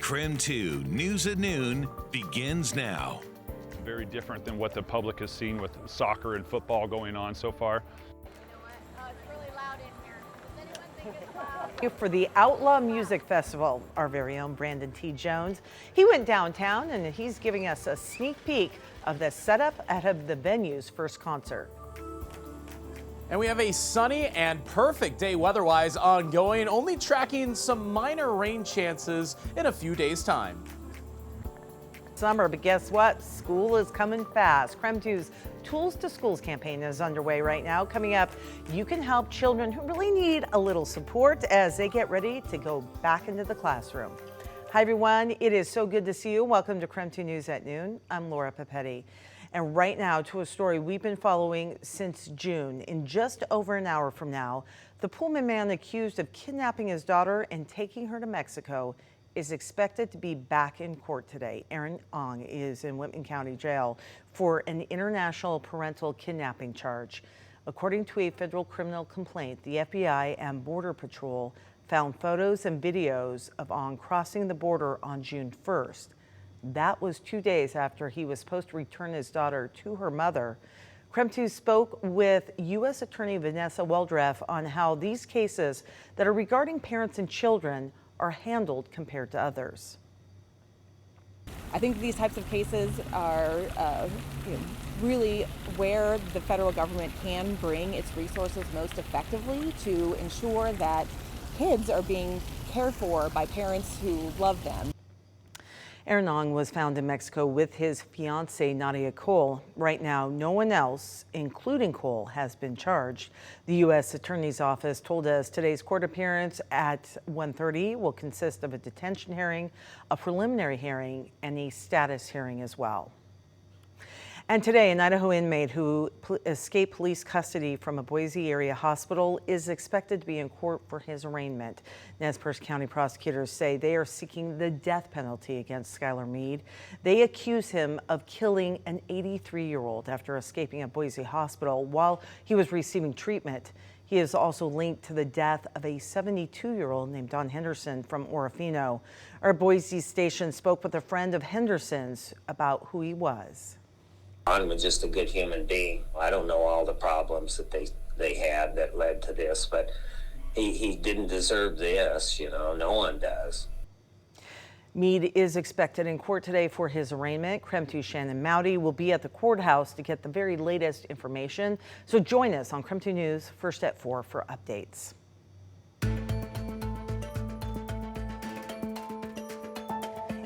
KREM 2 News at Noon begins now. Very different than what the public has seen with soccer and football going on so far. It's really loud in here. Does anyone think it's loud? For the Outlaw Music Festival, our very own Brandon T. Jones. He went downtown and he's giving us a sneak peek of the setup ahead of the venue's first concert. And we have a sunny and perfect day weather-wise ongoing, only tracking some minor rain chances in a few days' time. Summer, but guess what? School is coming fast. KREM 2's Tools to Schools campaign is underway right now. Coming up, you can help children who really need a little support as they get ready to go back into the classroom. Hi everyone, it is so good to see you. Welcome to KREM 2 News at Noon. I'm Laura Papetti. And right now to a story we've been following since June. In just over an hour from now, the Pullman man accused of kidnapping his daughter and taking her to Mexico is expected to be back in court today. Aaron Ong is in Whitman County Jail for an international parental kidnapping charge. According to a federal criminal complaint, the FBI and Border Patrol found photos and videos of Ong crossing the border on June 1st. That was 2 days after he was supposed to return his daughter to her mother. KREM 2 spoke with U.S. Attorney Vanessa Weldreff on how these cases that are regarding parents and children are handled compared to others. I think these types of cases are really where the federal government can bring its resources most effectively to ensure that kids are being cared for by parents who love them. Aaron Ong was found in Mexico with his fiancée, Nadia Cole. Right now, no one else, including Cole, has been charged. The U.S. Attorney's Office told us today's court appearance at 1:30 will consist of a detention hearing, a preliminary hearing, and a status hearing as well. And today, an Idaho inmate who escaped police custody from a Boise area hospital is expected to be in court for his arraignment. Nez Perce County prosecutors say they are seeking the death penalty against Skylar Mead. They accuse him of killing an 83-year-old after escaping a Boise hospital while he was receiving treatment. He is also linked to the death of a 72-year-old named Don Henderson from Orofino. Our Boise station spoke with a friend of Henderson's about who he was. Don was just a good human being. I don't know all the problems that they had that led to this, but he didn't deserve this, no one does. Mead is expected in court today for his arraignment. KREM 2 Shannon Mowdy will be at the courthouse to get the very latest information. So join us on KREM 2 News first at 4 for updates.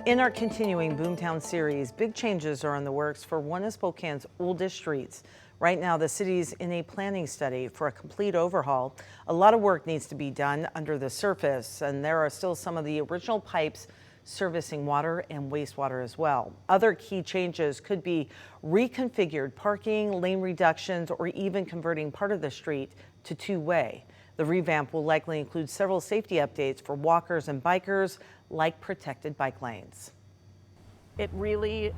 In our continuing Boomtown series, big changes are in the works for one of Spokane's oldest streets. Right now, the city's in a planning study for a complete overhaul. A lot of work needs to be done under the surface, and there are still some of the original pipes servicing water and wastewater as well. Other key changes could be reconfigured parking, lane reductions, or even converting part of the street to two-way. The revamp will likely include several safety updates for walkers and bikers, like protected bike lanes. It really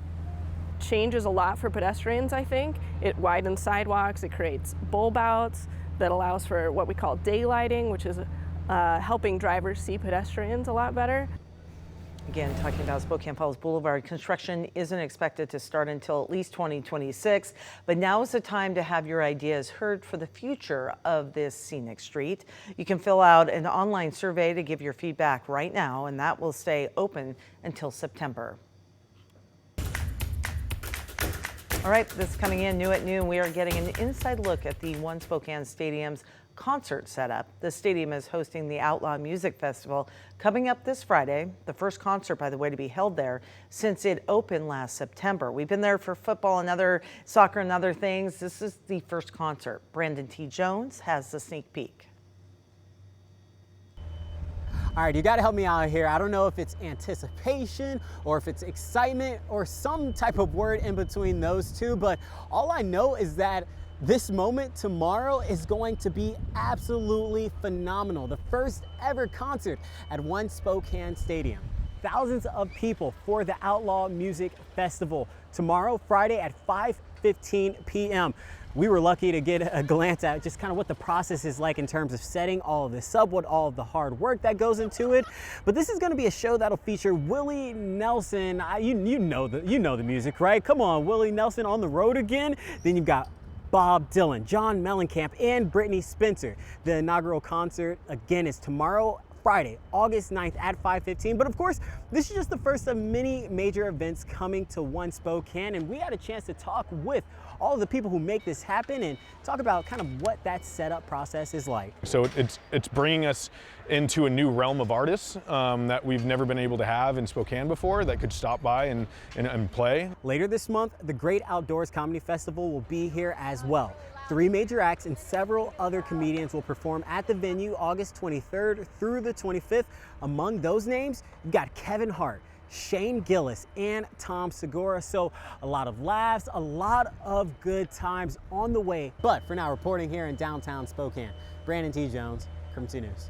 changes a lot for pedestrians, I think. It widens sidewalks, it creates bulb outs that allows for what we call daylighting, which is helping drivers see pedestrians a lot better. Again, talking about Spokane Falls Boulevard, construction isn't expected to start until at least 2026, but now is the time to have your ideas heard for the future of this scenic street. You can fill out an online survey to give your feedback right now, and that will stay open until September. All right, this is coming in new at noon. We are getting an inside look at the One Spokane Stadium's concert setup. The stadium is hosting the Outlaw Music Festival coming up this Friday. The first concert, by the way, to be held there since it opened last September. We've been there for football and other soccer and other things. This is the first concert. Brandon T. Jones has the sneak peek. All right, you got to help me out here. I don't know if it's anticipation or if it's excitement or some type of word in between those two, but all I know is that this moment tomorrow is going to be absolutely phenomenal. The first ever concert at One Spokane Stadium. Thousands of people for the Outlaw Music Festival tomorrow, Friday at 5:15 p.m. we were lucky to get a glance at just kind of what the process is like in terms of setting all of this up, what all of the hard work that goes into it. But this is going to be a show that'll feature Willie Nelson. You know the music, right? Come on, Willie Nelson on the road again. Then you've got Bob Dylan, John Mellencamp, and Brittany Spencer. The inaugural concert again is tomorrow, Friday, August 9th at 5:15. But of course, this is just the first of many major events coming to one Spokane, and we had a chance to talk with all of the people who make this happen and talk about kind of what that setup process is like. So it's bringing us into a new realm of artists that we've never been able to have in Spokane before, that could stop by and play. Later this month, the Great Outdoors Comedy Festival will be here as well. 3 major acts and several other comedians will perform at the venue August 23rd through the 25th. Among those names, you've got Kevin Hart, Shane Gillis, and Tom Segura. So a lot of laughs, a lot of good times on the way. But for now, reporting here in downtown Spokane, Brandon T. Jones, KREM 2 News.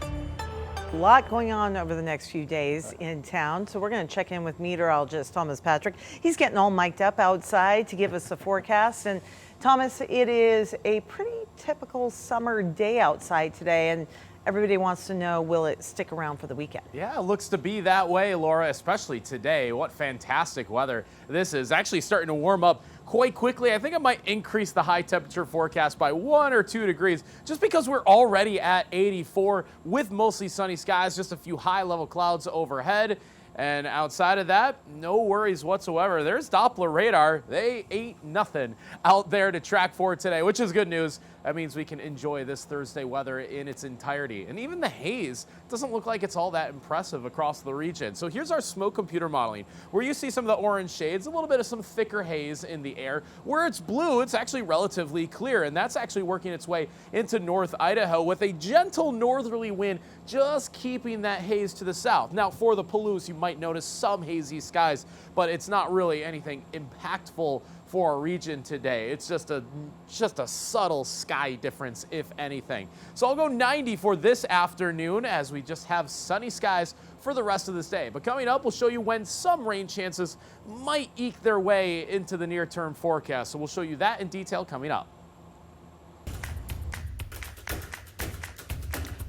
A lot going on over the next few days in town, so we're going to check in with meteorologist Thomas Patrick. He's getting all mic'd up outside to give us a forecast. And Thomas, it is a pretty typical summer day outside today, and everybody wants to know, will it stick around for the weekend? Yeah, it looks to be that way, Laura, especially today. What fantastic weather this is. Actually starting to warm up quite quickly. I think it might increase the high temperature forecast by 1 or 2 degrees just because we're already at 84 with mostly sunny skies, just a few high level clouds overhead. And outside of that, no worries whatsoever. There's Doppler radar. They ain't nothing out there to track for today, which is good news. That means we can enjoy this Thursday weather in its entirety. And even the haze doesn't look like it's all that impressive across the region. So here's our smoke computer modeling, where you see some of the orange shades, a little bit of some thicker haze in the air. Where it's blue, it's actually relatively clear, and that's actually working its way into North Idaho with a gentle northerly wind just keeping that haze to the south. Now for the Palouse, you might notice some hazy skies, but it's not really anything impactful for our region today. It's just a subtle sky difference, if anything. So I'll go 90 for this afternoon as we just have sunny skies for the rest of this day. But coming up, we'll show you when some rain chances might eke their way into the near-term forecast. So we'll show you that in detail coming up.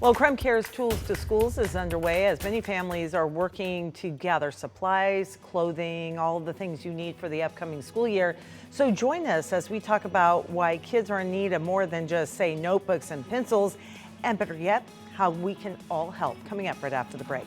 Well, KREM Cares Tools to Schools is underway as many families are working to gather supplies, clothing, all of the things you need for the upcoming school year. So join us as we talk about why kids are in need of more than just, say, notebooks and pencils, and better yet, how we can all help. Coming up right after the break.